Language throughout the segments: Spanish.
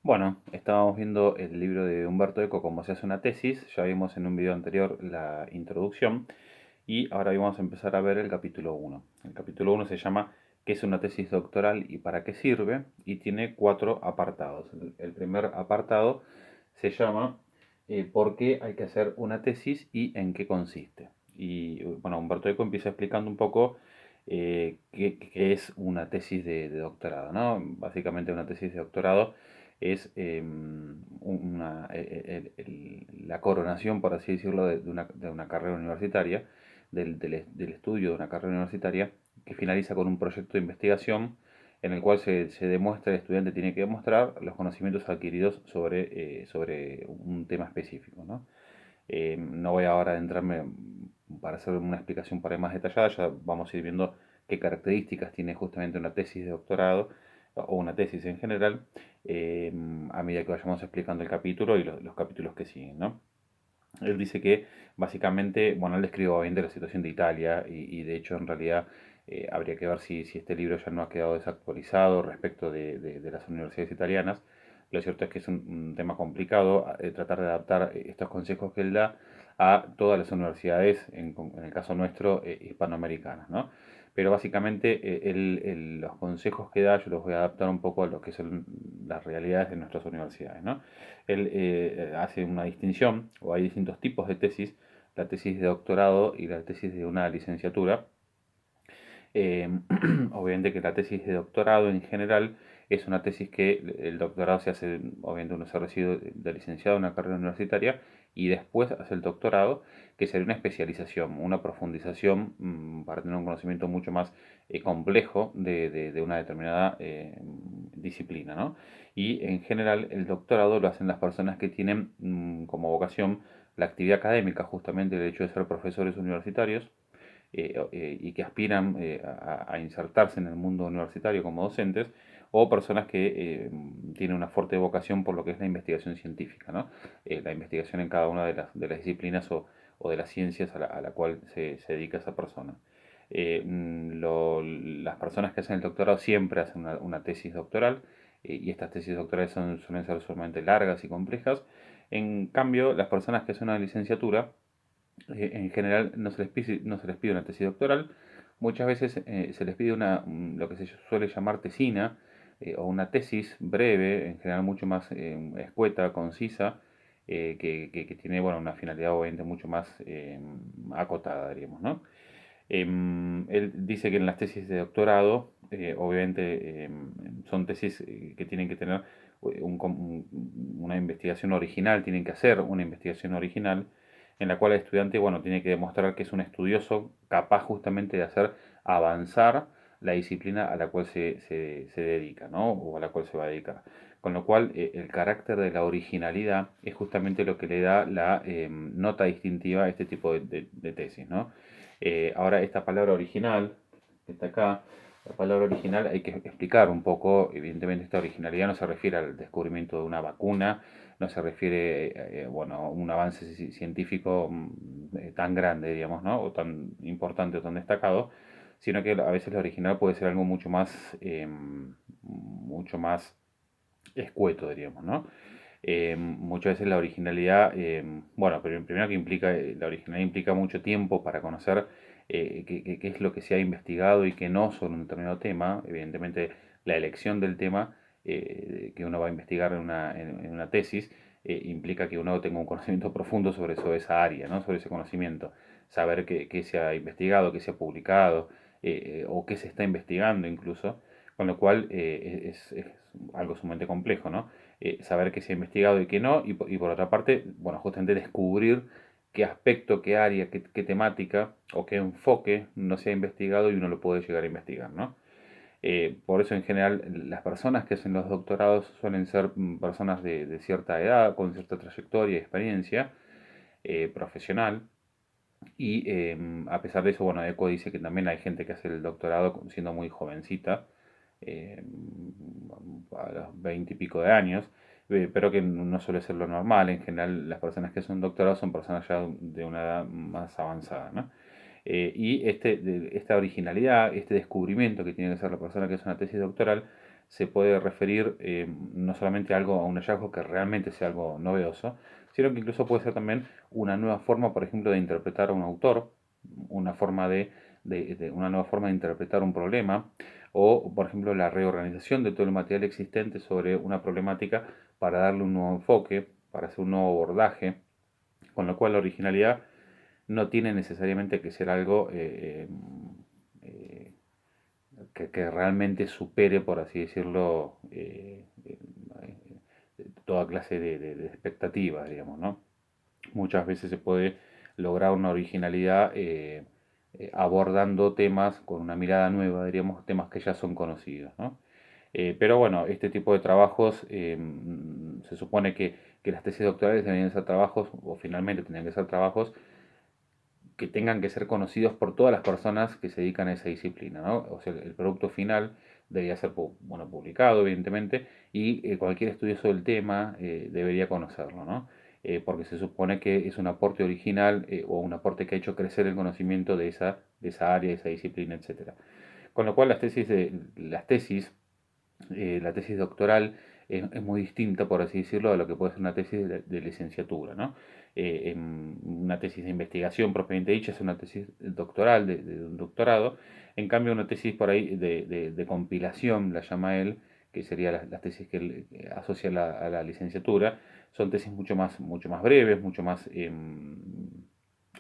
Bueno, estábamos viendo el libro de Humberto Eco, Cómo se hace una tesis. Ya vimos en un video anterior la introducción y ahora vamos a empezar a ver el capítulo uno. El capítulo uno se llama ¿Qué es una tesis doctoral y para qué sirve? Y tiene cuatro apartados. El primer apartado se llama ¿Por qué hay que hacer una tesis y en qué consiste? Y bueno, Humberto Eco empieza explicando un poco qué es una tesis de doctorado, ¿no? Básicamente una tesis de doctorado es la coronación, por así decirlo, de una carrera universitaria, del estudio de una carrera universitaria, que finaliza con un proyecto de investigación en el cual se demuestra, el estudiante tiene que demostrar los conocimientos adquiridos sobre un tema específico, ¿no? No voy ahora a adentrarme para hacer una explicación por ahí más detallada, ya vamos a ir viendo qué características tiene justamente una tesis de doctorado o una tesis en general eh, a medida que vayamos explicando el capítulo y los capítulos que siguen, ¿no? Él dice que básicamente, bueno, él escribió bien de la situación de Italia y de hecho en realidad habría que ver si este libro ya no ha quedado desactualizado respecto de las universidades italianas. Lo cierto es que es un tema complicado tratar de adaptar estos consejos que él da a todas las universidades, en el caso nuestro, hispanoamericanas, ¿no? Pero básicamente los consejos que da yo los voy a adaptar un poco a lo que son las realidades de nuestras universidades, ¿no? Él hace una distinción, o hay distintos tipos de tesis, la tesis de doctorado y la tesis de una licenciatura. Eh, Obviamente que la tesis de doctorado en general es una tesis que el doctorado se hace, obviamente uno se recibe de licenciado en una carrera universitaria y después hace el doctorado, que sería una especialización, una profundización para tener un conocimiento mucho más complejo de una determinada disciplina, ¿no? Y en general el doctorado lo hacen las personas que tienen como vocación la actividad académica, justamente el hecho de ser profesores universitarios y que aspiran a insertarse en el mundo universitario como docentes, o personas que tienen una fuerte vocación por lo que es la investigación científica, ¿no? La investigación en cada una de las disciplinas o de las ciencias a la cual se dedica esa persona. Las personas que hacen el doctorado siempre hacen una tesis doctoral y estas tesis doctorales suelen ser sumamente largas y complejas. En cambio, las personas que hacen una licenciatura en general no se les pide una tesis doctoral, muchas veces se les pide lo que se suele llamar tesina o una tesis breve, en general mucho más escueta, concisa, que tiene bueno, una finalidad obviamente mucho más acotada, diríamos, ¿no? Él dice que en las tesis de doctorado, obviamente, son tesis que tienen que tener una investigación original, tienen que hacer una investigación original en la cual el estudiante, bueno, tiene que demostrar que es un estudioso capaz justamente de hacer avanzar la disciplina a la cual se dedica, ¿no? O a la cual se va a dedicar. Con lo cual, el carácter de la originalidad es justamente lo que le da la nota distintiva a este tipo de tesis, ¿no? Ahora, esta palabra original, que está acá, la palabra original hay que explicar un poco, evidentemente esta originalidad no se refiere al descubrimiento de una vacuna, no se refiere, bueno, a un avance científico tan grande, digamos, ¿no? O tan importante o tan destacado, sino que a veces la original puede ser algo mucho más escueto, diríamos, ¿no? Muchas veces la originalidad, bueno, pero primero que implica, la originalidad implica mucho tiempo para conocer qué es lo que se ha investigado y qué no sobre un determinado tema. Evidentemente, la elección del tema que uno va a investigar en una tesis implica que uno tenga un conocimiento profundo sobre esa área, ¿no? Sobre ese conocimiento. Saber qué se ha investigado, qué se ha publicado o qué se está investigando incluso. Con lo cual es algo sumamente complejo, ¿no? Saber qué se ha investigado y qué no, y por otra parte, bueno, justamente descubrir qué aspecto, qué área, qué temática o qué enfoque no se ha investigado y uno lo puede llegar a investigar, ¿no? Por eso en general las personas que hacen los doctorados suelen ser personas de cierta edad, con cierta trayectoria y experiencia profesional, y a pesar de eso, bueno, Eco dice que también hay gente que hace el doctorado siendo muy jovencita, eh, a los 20 y pico de años, pero que no suele ser lo normal. En general, las personas que hacen doctorado son personas ya de una edad más avanzada, ¿no? Y esta originalidad, este descubrimiento que tiene que hacer la persona que hace una tesis doctoral, se puede referir no solamente a un hallazgo que realmente sea algo novedoso, sino que incluso puede ser también una nueva forma, por ejemplo, de interpretar a un autor, una forma una nueva forma de interpretar un problema, o, por ejemplo, la reorganización de todo el material existente sobre una problemática para darle un nuevo enfoque, para hacer un nuevo abordaje, con lo cual la originalidad no tiene necesariamente que ser algo que realmente supere, por así decirlo, toda clase de expectativas, digamos, ¿no? Muchas veces se puede lograr una originalidad abordando temas con una mirada nueva, diríamos, temas que ya son conocidos, ¿no? Pero bueno, este tipo de trabajos se supone que las tesis doctorales deberían ser trabajos, o finalmente tendrían que ser trabajos que tengan que ser conocidos por todas las personas que se dedican a esa disciplina, ¿no? O sea, el producto final debería ser bueno, publicado, evidentemente, y cualquier estudioso del tema debería conocerlo, ¿no? Porque se supone que es un aporte original o un aporte que ha hecho crecer el conocimiento de esa área, de esa disciplina, etcétera. Con lo cual la tesis doctoral es muy distinta, por así decirlo, a lo que puede ser una tesis de licenciatura, ¿no? Una tesis de investigación propiamente dicha es una tesis doctoral, de un doctorado. En cambio, una tesis por ahí de compilación, la llama él, que sería la tesis que él asocia a la licenciatura, son tesis mucho más breves, mucho más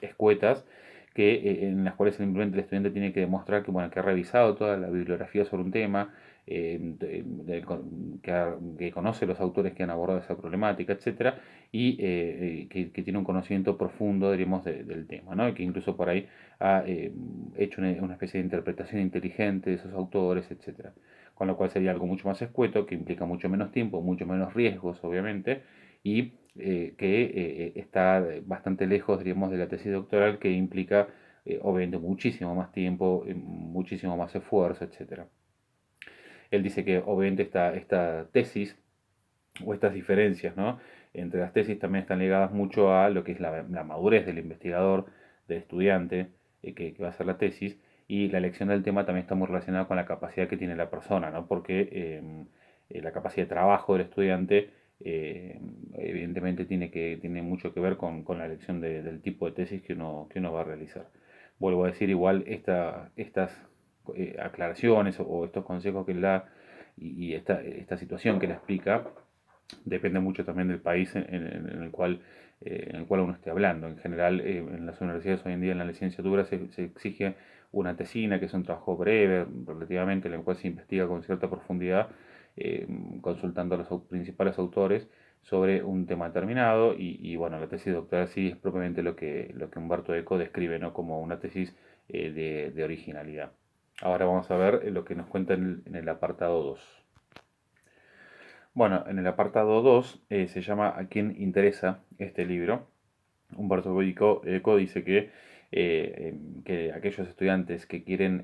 escuetas, en las cuales simplemente el estudiante tiene que demostrar que, bueno, que ha revisado toda la bibliografía sobre un tema, que conoce los autores que han abordado esa problemática, etcétera, y que tiene un conocimiento profundo, diríamos, del tema, ¿no? Y que incluso por ahí ha hecho una especie de interpretación inteligente de esos autores, etcétera. Con lo cual sería algo mucho más escueto, que implica mucho menos tiempo, mucho menos riesgos, obviamente, y que está bastante lejos, diríamos, de la tesis doctoral, que implica obviamente muchísimo más tiempo, muchísimo más esfuerzo, etcétera. Él dice que obviamente esta tesis o estas diferencias, ¿no? Entre las tesis también están ligadas mucho a lo que es la madurez del investigador, del estudiante que va a hacer la tesis, y la elección del tema también está muy relacionada con la capacidad que tiene la persona, ¿no? Porque la capacidad de trabajo del estudiante eh, evidentemente tiene mucho que ver con la elección del tipo de tesis que uno va a realizar. Vuelvo a decir, igual estas aclaraciones o estos consejos que él da y esta situación que él explica depende mucho también del país en el cual uno esté hablando. En general, en las universidades hoy en día, en la licenciatura, se exige una tesina, que es un trabajo breve, relativamente, en el cual se investiga con cierta profundidad, eh, consultando a los principales autores sobre un tema determinado. Bueno, la tesis doctoral sí es propiamente lo que Humberto Eco describe, ¿no? Como una tesis de originalidad. Ahora vamos a ver lo que nos cuenta en el apartado 2. Bueno, en el apartado 2 se llama ¿A quién interesa este libro? Humberto Eco dice que aquellos estudiantes que quieren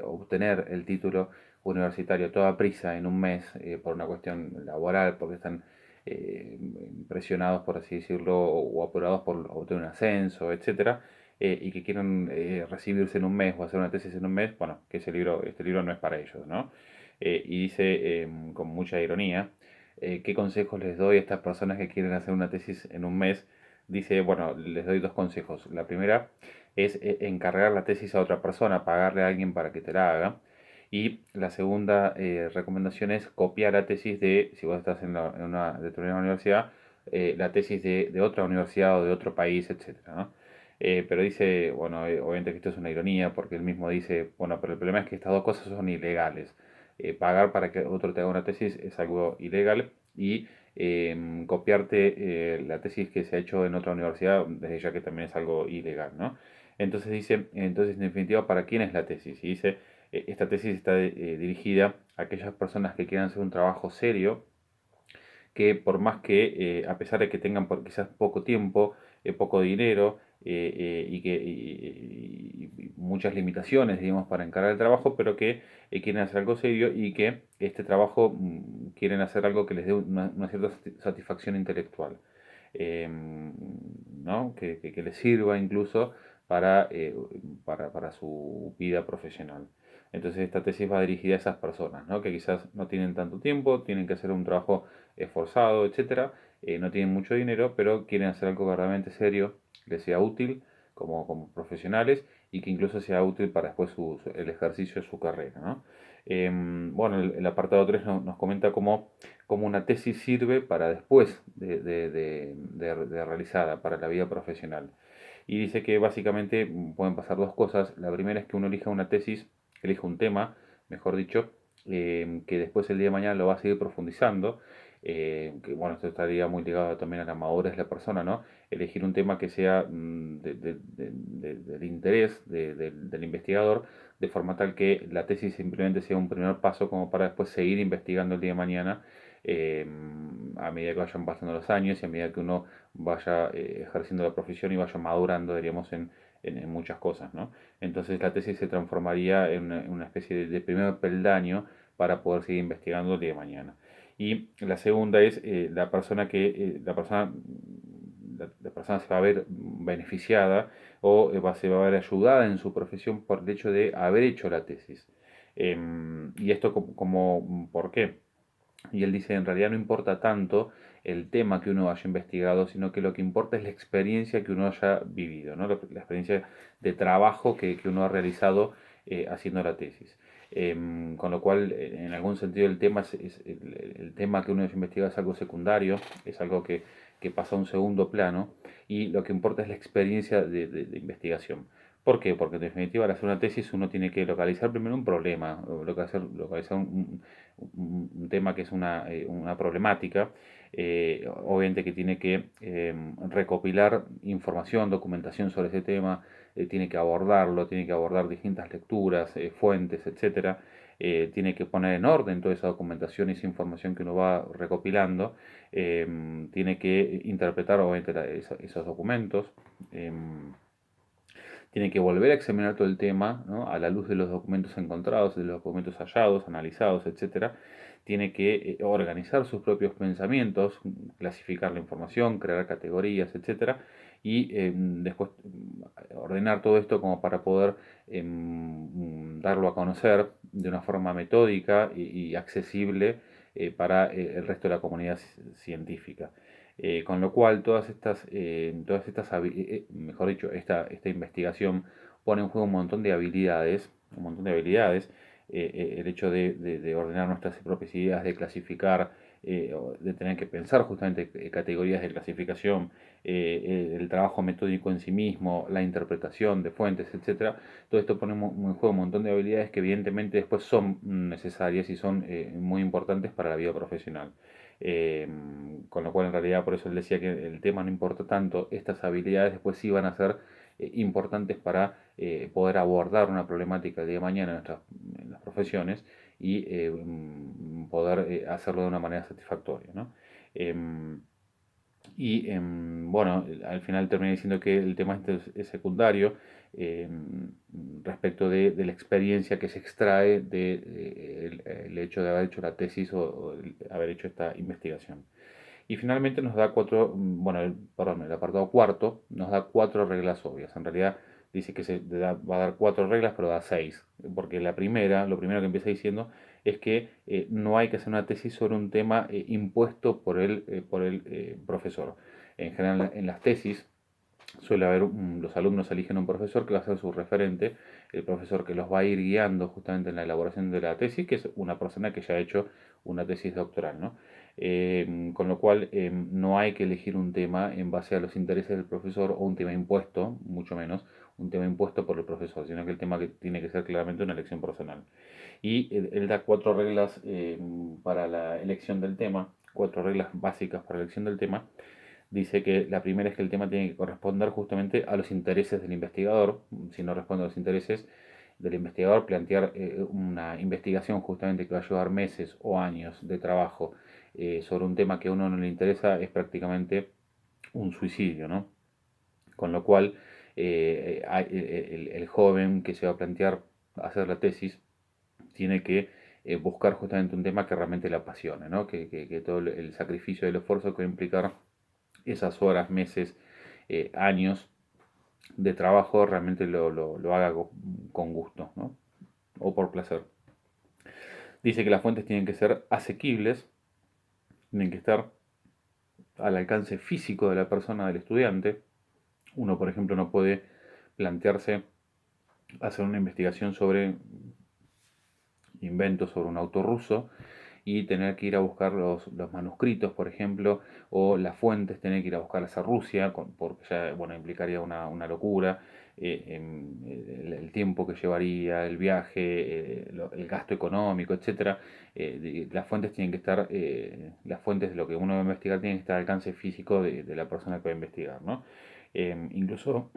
obtener el título universitario a toda prisa en un mes por una cuestión laboral, porque están presionados, por así decirlo, o apurados por obtener un ascenso, etcétera, y que quieren recibirse en un mes o hacer una tesis en un mes, bueno, que este libro no es para ellos, ¿no? Y dice con mucha ironía, ¿qué consejos les doy a estas personas que quieren hacer una tesis en un mes? Dice, bueno, les doy dos consejos. La primera es encargar la tesis a otra persona, pagarle a alguien para que te la haga. Y la segunda recomendación es copiar la tesis si vos estás en una determinada universidad, la tesis de otra universidad o de otro país, etcétera, ¿no? Pero dice, bueno, obviamente que esto es una ironía porque él mismo dice, bueno, pero el problema es que estas dos cosas son ilegales. Pagar para que otro te haga una tesis es algo ilegal y copiarte la tesis que se ha hecho en otra universidad, desde ya que también es algo ilegal, ¿no? Entonces dice, entonces en definitiva, ¿para quién es la tesis? Y dice, esta tesis está dirigida a aquellas personas que quieran hacer un trabajo serio, que por más que, a pesar de que tengan quizás poco tiempo, poco dinero y muchas limitaciones, digamos, para encarar el trabajo, pero que quieren hacer algo serio y que este trabajo quieren hacer algo que les dé una cierta satisfacción intelectual, ¿no? Que les sirva incluso para su vida profesional. Entonces esta tesis va dirigida a esas personas, ¿no? Que quizás no tienen tanto tiempo, tienen que hacer un trabajo esforzado, etcétera, no tienen mucho dinero, pero quieren hacer algo verdaderamente serio, que sea útil como profesionales y que incluso sea útil para después el ejercicio de su carrera, ¿no? Bueno, el apartado 3 nos comenta cómo una tesis sirve para después de realizada, para la vida profesional. Y dice que básicamente pueden pasar dos cosas. La primera es que uno elija una tesis, elija un tema, mejor dicho, que después el día de mañana lo va a seguir profundizando. Que bueno, esto estaría muy ligado también a la madurez de la persona, ¿no? Elegir un tema que sea del interés del investigador, de forma tal que la tesis simplemente sea un primer paso como para después seguir investigando el día de mañana, eh, a medida que vayan pasando los años y a medida que uno vaya ejerciendo la profesión y vaya madurando, diríamos, en muchas cosas, ¿no? Entonces la tesis se transformaría en una especie de primer peldaño para poder seguir investigando el día de mañana. Y la segunda es la persona se va a ver beneficiada o se va a ver ayudada en su profesión por el hecho de haber hecho la tesis. Y esto ¿por qué? Y él dice, en realidad no importa tanto el tema que uno haya investigado, sino que lo que importa es la experiencia que uno haya vivido, ¿no? La experiencia de trabajo que uno ha realizado haciendo la tesis. Con lo cual, en algún sentido, el tema el tema que uno haya investigado es algo secundario, es algo que pasa a un segundo plano, y lo que importa es la experiencia de investigación. ¿Por qué? Porque en definitiva al hacer una tesis uno tiene que localizar primero un problema, localizar un tema que es una problemática, obviamente que tiene que recopilar información, documentación sobre ese tema, tiene que abordarlo, tiene que abordar distintas lecturas, fuentes, etcétera, tiene que poner en orden toda esa documentación y esa información que uno va recopilando, tiene que interpretar obviamente esos documentos, tiene que volver a examinar todo el tema, ¿no? A la luz de los documentos encontrados, de los documentos hallados, analizados, etcétera. Tiene que organizar sus propios pensamientos, clasificar la información, crear categorías, etcétera, y después ordenar todo esto como para poder darlo a conocer de una forma metódica y accesible para el resto de la comunidad científica. Con lo cual, mejor dicho, esta investigación pone en juego un montón de habilidades, un montón de habilidades, el hecho de ordenar nuestras propias ideas, de clasificar, de tener que pensar justamente categorías de clasificación, el trabajo metódico en sí mismo, la interpretación de fuentes, etcétera. Todo esto pone en juego un montón de habilidades que evidentemente después son necesarias y son muy importantes para la vida profesional. Eh, con lo cual en realidad por eso él decía que el tema no importa tanto, estas habilidades después sí van a ser importantes para poder abordar una problemática el día de mañana en las profesiones y poder hacerlo de una manera satisfactoria, ¿no? Bueno, al final terminé diciendo que el tema este es secundario, respecto de la experiencia que se extrae el hecho de haber hecho la tesis o haber hecho esta investigación. Y finalmente nos da bueno, perdón, el apartado cuarto nos da cuatro reglas obvias. En realidad dice que va a dar cuatro reglas, pero da seis. Porque lo primero que empieza diciendo es que no hay que hacer una tesis sobre un tema impuesto por el profesor. En general, en las tesis suele haber, los alumnos eligen un profesor que va a ser su referente, el profesor que los va a ir guiando justamente en la elaboración de la tesis, que es una persona que ya ha hecho una tesis doctoral, ¿no? Con lo cual no hay que elegir un tema en base a los intereses del profesor o un tema impuesto, mucho menos un tema impuesto por el profesor, sino que el tema que tiene que ser claramente una elección personal. Y él da cuatro reglas para la elección del tema, cuatro reglas básicas para la elección del tema. Dice que la primera es que el tema tiene que corresponder justamente a los intereses del investigador. Si no responde a los intereses del investigador, plantear una investigación justamente que va a llevar meses o años de trabajo sobre un tema que a uno no le interesa es prácticamente un suicidio, ¿no? Con lo cual, el joven que se va a plantear hacer la tesis tiene que buscar justamente un tema que realmente le apasione, ¿no? Que todo el sacrificio y el esfuerzo que va a implicar esas horas, meses, años de trabajo realmente lo haga con gusto, ¿no? o por placer. Dice que las fuentes tienen que ser asequibles, tienen que estar al alcance físico de la persona, del estudiante. Uno, por ejemplo, no puede plantearse hacer una investigación sobre inventos sobre un auto ruso y tener que ir a buscar los manuscritos, por ejemplo, o las fuentes, tener que ir a buscarlas a Rusia, porque ya bueno, implicaría una locura, el tiempo que llevaría, el viaje, el gasto económico, etcétera. Las fuentes tienen que estar, las fuentes de lo que uno va a investigar tienen que estar al alcance físico de la persona que va a investigar, ¿no? Incluso,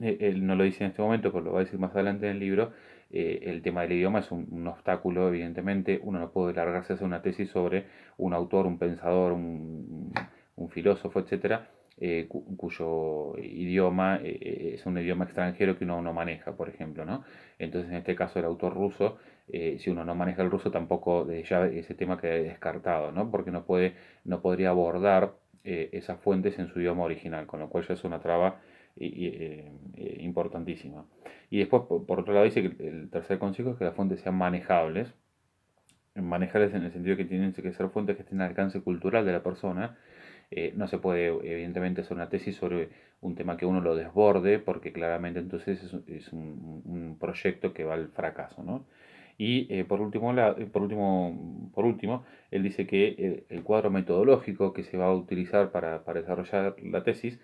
él no lo dice en este momento, pero lo va a decir más adelante en el libro, el tema del idioma es un obstáculo, evidentemente. Uno no puede largarse a hacer una tesis sobre un autor, un pensador, un filósofo, etcétera, cuyo idioma es un idioma extranjero que uno no maneja, por ejemplo, ¿no? Entonces, en este caso, el autor ruso, si uno no maneja el ruso, tampoco ya ese tema queda descartado, ¿no? Porque no podría abordar esas fuentes en su idioma original, con lo cual ya es una traba importantísima. Y después, por otro lado, dice que el tercer consejo es que las fuentes sean manejables. Manejables en el sentido que tienen que ser fuentes que estén al alcance cultural de la persona. No se puede, evidentemente, hacer una tesis sobre un tema que uno lo desborde, porque claramente entonces es un proyecto que va al fracaso, ¿no? Y por último, él dice que el cuadro metodológico que se va a utilizar para desarrollar la tesis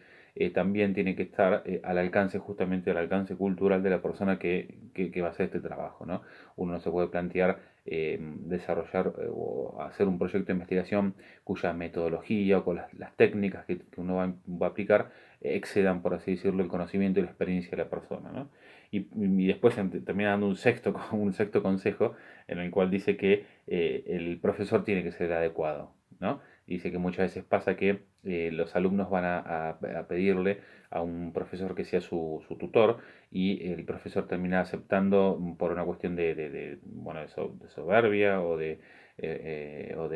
también tiene que estar al alcance, justamente al alcance cultural de la persona que va a hacer este trabajo, ¿no? Uno no se puede plantear desarrollar o hacer un proyecto de investigación cuya metodología o con las técnicas que uno va a aplicar excedan, por así decirlo, el conocimiento y la experiencia de la persona, ¿no? Y después termina dando un sexto consejo en el cual dice que el profesor tiene que ser adecuado, ¿no? Dice que muchas veces pasa que los alumnos van a pedirle a un profesor que sea su tutor, y el profesor termina aceptando por una cuestión bueno, de soberbia o de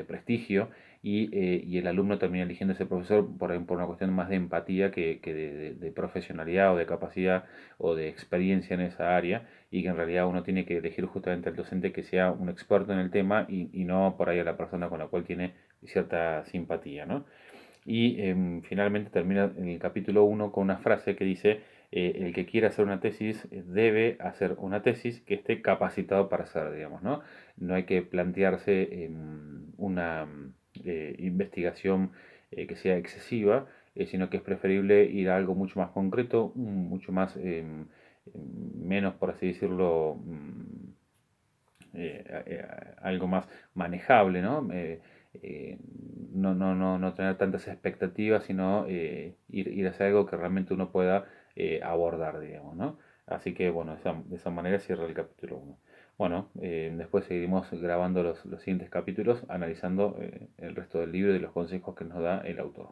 prestigio, y el alumno termina eligiendo a ese profesor por una cuestión más de empatía que de profesionalidad o de capacidad o de experiencia en esa área, y que en realidad uno tiene que elegir justamente al docente que sea un experto en el tema y no por ahí a la persona con la cual tiene cierta simpatía, ¿no? Y finalmente termina en el capítulo 1 con una frase que dice, el que quiera hacer una tesis debe hacer una tesis que esté capacitado para hacer, digamos, ¿no? No hay que plantearse una investigación que sea excesiva, sino que es preferible ir a algo mucho más concreto, mucho más, menos, por así decirlo, algo más manejable, ¿no? No tener tantas expectativas, sino ir a hacer algo que realmente uno pueda abordar, digamos, ¿no? Así que, bueno, de esa manera cierra el capítulo 1. Bueno, después seguiremos grabando los siguientes capítulos, analizando el resto del libro y los consejos que nos da el autor.